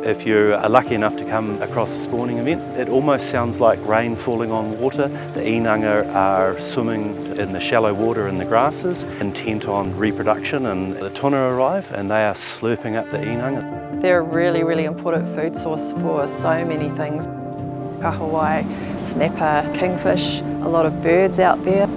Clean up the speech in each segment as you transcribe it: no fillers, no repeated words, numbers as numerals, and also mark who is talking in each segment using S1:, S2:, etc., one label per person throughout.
S1: If you're lucky enough to come across a spawning event, it almost sounds like rain falling on water. The Īnanga are swimming in the shallow water in the grasses, intent on reproduction, and the tuna arrive and they are slurping up the Īnanga.
S2: They're a really, really important food source for so many things. Kahawai, snapper, kingfish, a lot of birds out there.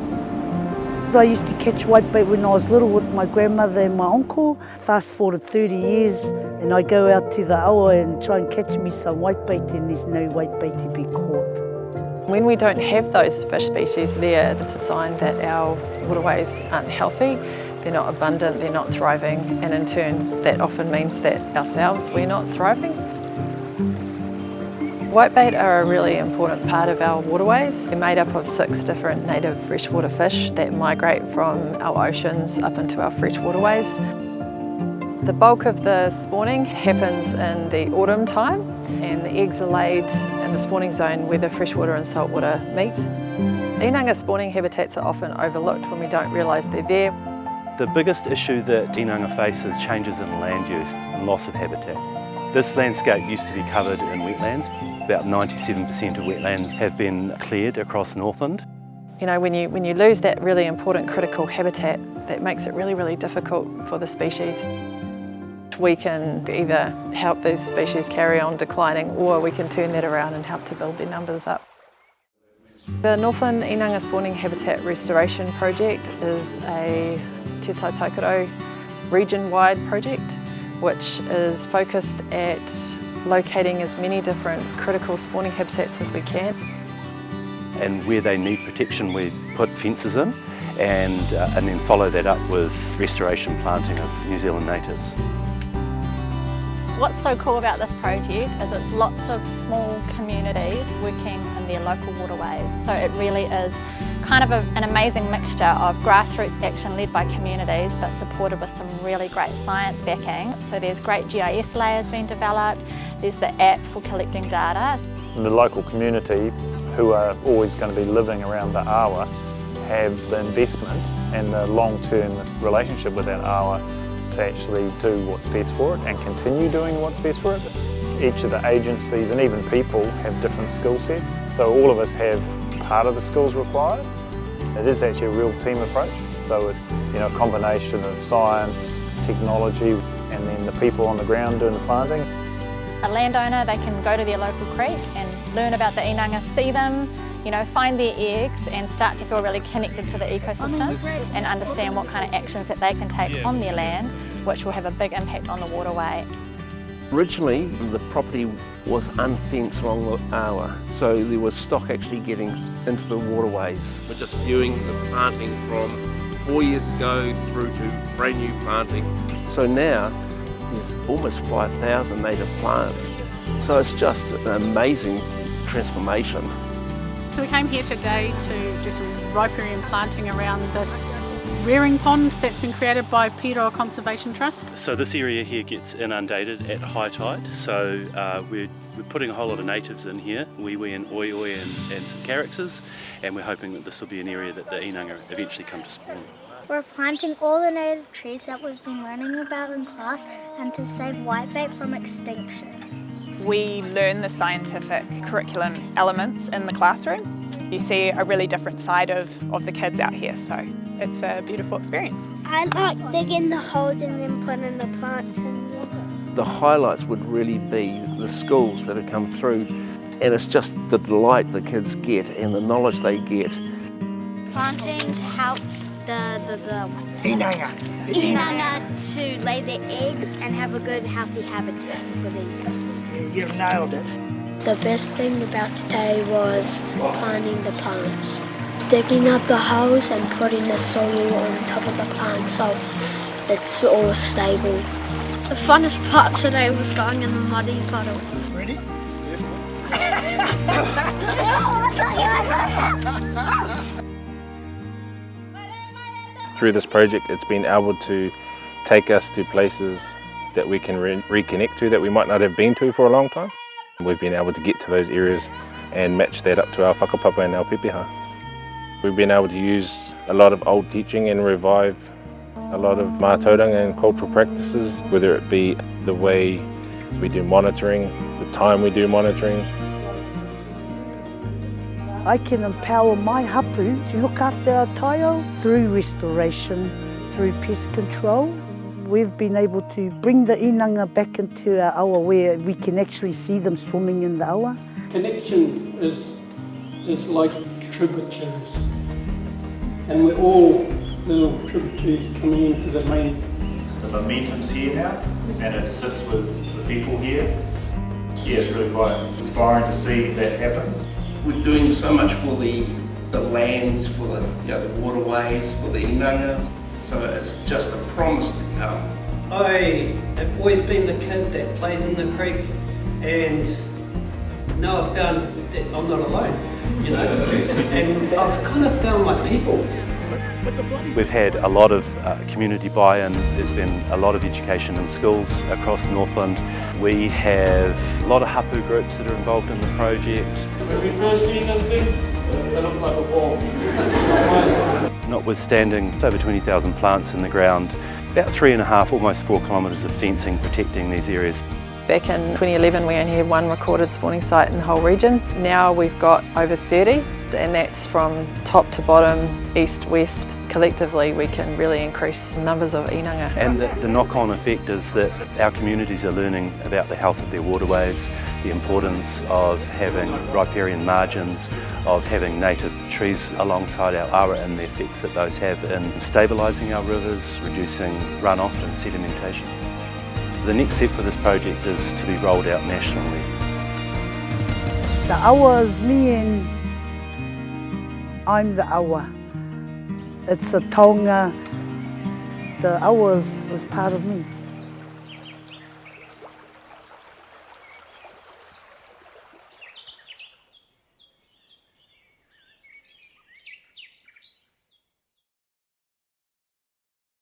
S3: I used to catch whitebait when I was little with my grandmother and my uncle. Fast forward 30 years and I go out to the awa and try and catch me some whitebait and there's no whitebait to be caught.
S2: When we don't have those fish species there, it's a sign that our waterways aren't healthy, they're not abundant, they're not thriving, and in turn that often means that ourselves, we're not thriving. Whitebait are a really important part of our waterways. They're made up of 6 different native freshwater fish that migrate from our oceans up into our fresh waterways. The bulk of the spawning happens in the autumn time, and the eggs are laid in the spawning zone where the freshwater and saltwater meet. Īnanga spawning habitats are often overlooked when we don't realise they're there.
S1: The biggest issue that Īnanga face is changes in land use and loss of habitat. This landscape used to be covered in wetlands. About 97% of wetlands have been cleared across Northland.
S2: You know, when you lose that really important critical habitat, that makes it really, really difficult for the species. We can either help these species carry on declining, or we can turn that around and help to build their numbers up. The Northland Īnanga Spawning Habitat Restoration Project is a Te Tai Taukaro region-wide project which is focused at locating as many different critical spawning habitats as we can.
S1: And where they need protection, we put fences in and then follow that up with restoration planting of New Zealand natives.
S4: What's so cool about this project is it's lots of small communities working in their local waterways. So it really is kind of an amazing mixture of grassroots action led by communities but supported with some really great science backing. So there's great GIS layers being developed, there's the app for collecting data.
S5: The local community, who are always going to be living around the awa, have the investment and the long-term relationship with that awa to actually do what's best for it and continue doing what's best for it. Each of the agencies and even people have different skill sets, so all of us have part of the skills required. It is actually a real team approach, so it's a combination of science, technology, and then the people on the ground doing the planting.
S4: A landowner, they can go to their local creek and learn about the Īnanga, see them, find their eggs and start to feel really connected to the ecosystem and understand what kind of actions that they can take on their land, which will have a big impact on the waterway.
S6: Originally, the property was unfenced along the awa, so there was stock actually getting into the waterways.
S7: We're just viewing the planting from 4 years ago through to brand new planting.
S6: So now there's almost 5,000 native plants. So it's just an amazing transformation.
S8: So we came here today to do some riparian planting around this rearing pond that's been created by Aotearoa Conservation Trust.
S1: So this area here gets inundated at high tide, so we're putting a whole lot of natives in here, wee and oi and some characters, and we're hoping that this will be an area that the Īnanga eventually come to spawn.
S9: We're planting all the native trees that we've been learning about in class and to save whitebait from extinction.
S10: We learn the scientific curriculum elements in the classroom. You see a really different side of the kids out here, so it's a beautiful experience.
S9: I like digging the holes and then putting the plants in there.
S6: The highlights would really be the schools that have come through, and it's just the delight the kids get and the knowledge they get.
S9: Planting to help the
S11: Īnanga
S9: to lay their eggs and have a good healthy habitat for the young.
S11: You've nailed it.
S12: The best thing about today was planting the plants. Digging up the holes and putting the soil on top of the plants so it's all stable.
S9: The funnest part today was going in the muddy puddle.
S11: Ready?
S5: Through this project, it's been able to take us to places that we can reconnect to that we might not have been to for a long time. We've been able to get to those areas and match that up to our whakapapa and our pepeha. We've been able to use a lot of old teaching and revive a lot of mātauranga and cultural practices, whether it be the way
S11: We do monitoring, the time we do monitoring.
S3: I can empower my hapu to look after our taio through restoration, through pest control. We've been able to bring the Īnanga back into our awa where we can actually see them swimming in the awa.
S13: Connection is like tributaries, and we're all little tributaries coming into the main.
S14: The momentum's here now, and it sits with the people here. Yeah, it's really quite inspiring to see that happen.
S7: We're doing so much for the lands, for the waterways, for the Īnanga. So it's just a promise to come.
S15: I have always been the kid that plays in the creek, and now I've found that I'm not alone, and I've kind of found my people.
S1: We've had a lot of community buy-in. There's been a lot of education in schools across Northland. We have a lot of hapu groups that are involved in the project.
S13: When we first seen this thing, it looked like a ball.
S1: Notwithstanding over 20,000 plants in the ground, about 3.5, almost 4 kilometres of fencing protecting these areas.
S2: Back in 2011 we only had one recorded spawning site in the whole region. Now we've got over 30, and that's from top to bottom, east, west. Collectively we can really increase numbers of Īnanga.
S1: And the knock-on effect is that our communities are learning about the health of their waterways, the importance of having riparian margins, of having native trees alongside our awa and the effects that those have in stabilising our rivers, reducing runoff and sedimentation. The next step for this project is to be rolled out nationally.
S3: The awa is me and I'm the awa. It's a taonga. The awa is part of me.